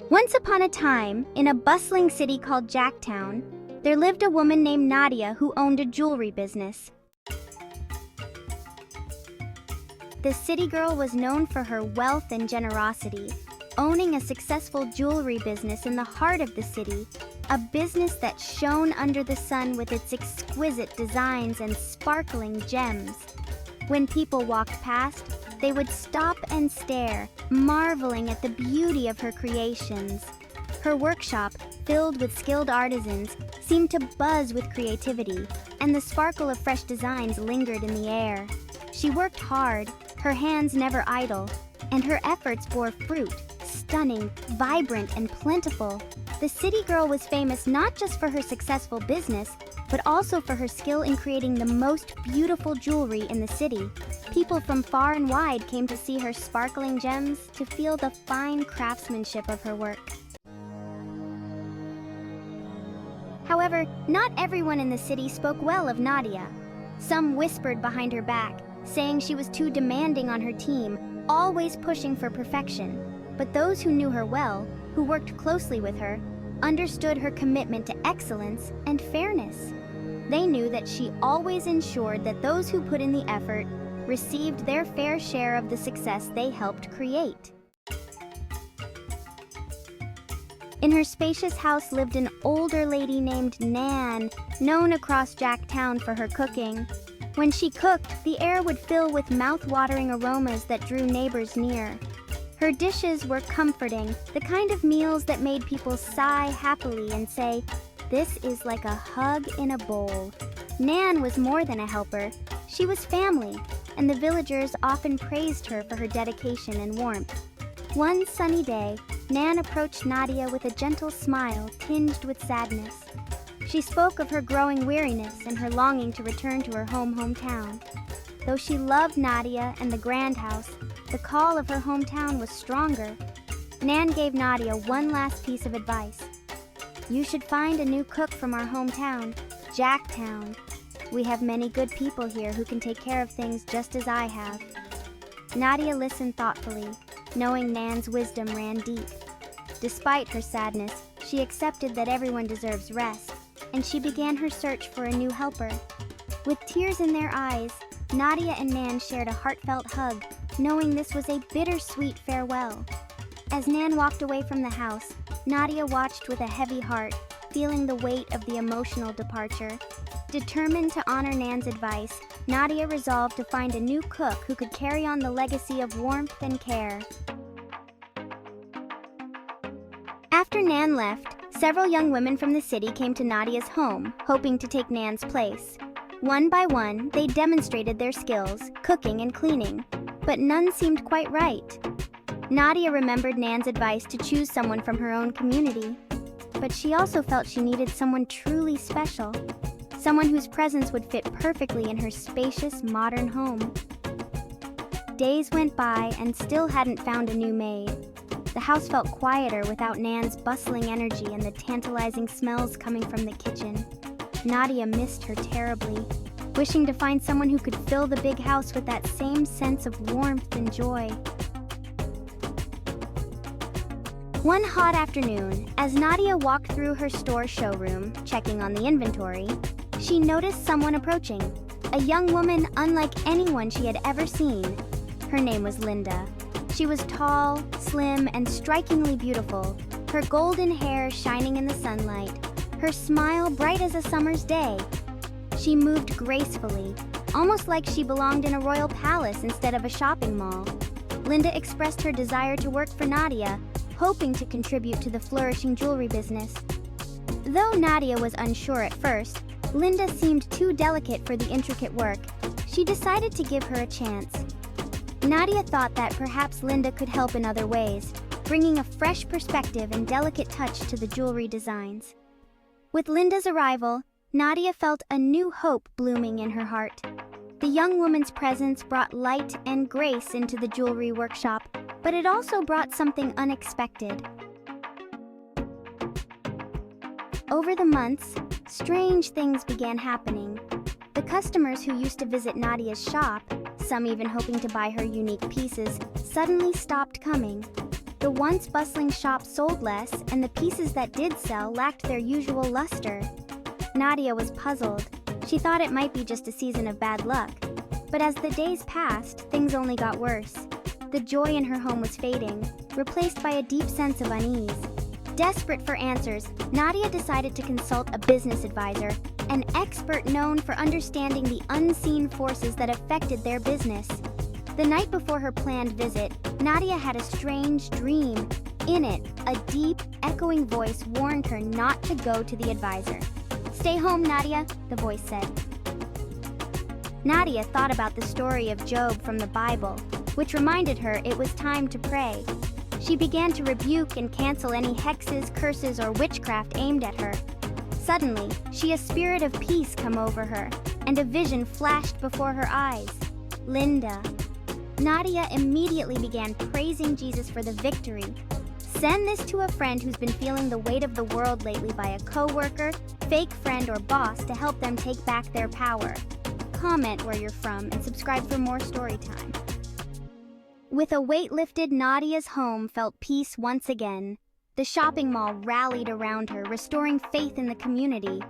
Once upon a time, in a bustling city called Jacktown, there lived a woman named Nadia who owned a jewelry business. The city girl was known for her wealth and generosity, owning a successful jewelry business in the heart of the city, a business that shone under the sun with its exquisite designs and sparkling gems. When people walked past, they would stop and stare, marveling at the beauty of her creations. Her workshop, filled with skilled artisans, seemed to buzz with creativity, and the sparkle of fresh designs lingered in the air. She worked hard, her hands never idle, and her efforts bore fruit, stunning, vibrant, and plentiful. The city girl was famous not just for her successful business, but also for her skill in creating the most beautiful jewelry in the city. People from far and wide came to see her sparkling gems, to feel the fine craftsmanship of her work. However, not everyone in the city spoke well of Nadia. Some whispered behind her back, saying she was too demanding on her team, always pushing for perfection. But those who knew her well, who worked closely with her, understood her commitment to excellence and fairness. They knew that she always ensured that those who put in the effort received their fair share of the success they helped create. In her spacious house lived an older lady named Nan, known across Jacktown for her cooking. When she cooked, the air would fill with mouth-watering aromas that drew neighbors near. Her dishes were comforting, the kind of meals that made people sigh happily and say, "This is like a hug in a bowl." Nan was more than a helper. She was family, and the villagers often praised her for her dedication and warmth. One sunny day, Nan approached Nadia with a gentle smile tinged with sadness. She spoke of her growing weariness and her longing to return to her hometown. Though she loved Nadia and the grand house, the call of her hometown was stronger. Nan gave Nadia one last piece of advice. "You should find a new cook from our hometown, Jacktown. We have many good people here who can take care of things just as I have." Nadia listened thoughtfully, knowing Nan's wisdom ran deep. Despite her sadness, she accepted that everyone deserves rest, and she began her search for a new helper. With tears in their eyes, Nadia and Nan shared a heartfelt hug, knowing this was a bittersweet farewell. As Nan walked away from the house, Nadia watched with a heavy heart, feeling the weight of the emotional departure. Determined to honor Nan's advice, Nadia resolved to find a new cook who could carry on the legacy of warmth and care. After Nan left, several young women from the city came to Nadia's home, hoping to take Nan's place. One by one, they demonstrated their skills, cooking and cleaning, but none seemed quite right. Nadia remembered Nan's advice to choose someone from her own community, but she also felt she needed someone truly special, someone whose presence would fit perfectly in her spacious, modern home. Days went by and still hadn't found a new maid. The house felt quieter without Nan's bustling energy and the tantalizing smells coming from the kitchen. Nadia missed her terribly, wishing to find someone who could fill the big house with that same sense of warmth and joy. One hot afternoon, as Nadia walked through her store showroom, checking on the inventory, she noticed someone approaching, a young woman unlike anyone she had ever seen. Her name was Linda. She was tall, slim, and strikingly beautiful, her golden hair shining in the sunlight, her smile bright as a summer's day. She moved gracefully, almost like she belonged in a royal palace instead of a shopping mall. Linda expressed her desire to work for Nadia, hoping to contribute to the flourishing jewelry business. Though Nadia was unsure at first, Linda seemed too delicate for the intricate work. She decided to give her a chance. Nadia thought that perhaps Linda could help in other ways, bringing a fresh perspective and delicate touch to the jewelry designs. With Linda's arrival, Nadia felt a new hope blooming in her heart. The young woman's presence brought light and grace into the jewelry workshop, but it also brought something unexpected. Over the months, strange things began happening. The customers who used to visit Nadia's shop, some even hoping to buy her unique pieces, suddenly stopped coming. The The once bustling shop sold less, and the pieces that did sell lacked their usual luster. Nadia was puzzled. She thought it might be just a season of bad luck. But as the days passed, things only got worse. The joy in her home was fading, replaced by a deep sense of unease. Desperate for answers, Nadia decided to consult a business advisor, an expert known for understanding the unseen forces that affected their business. The night before her planned visit, Nadia had a strange dream. In it, a deep, echoing voice warned her not to go to the advisor. "Stay home, Nadia," the voice said. Nadia thought about the story of Job from the Bible, which reminded her it was time to pray. She began to rebuke and cancel any hexes, curses, or witchcraft aimed at her. Suddenly, she a spirit of peace come over her, and a vision flashed before her eyes. Linda. Nadia immediately began praising Jesus for the victory. Send this to a friend who's been feeling the weight of the world lately by a coworker, fake friend, or boss to help them take back their power. Comment where you're from and subscribe for more story time. With a weight lifted, Nadia's home felt peace once again. The shopping mall rallied around her, restoring faith in the community.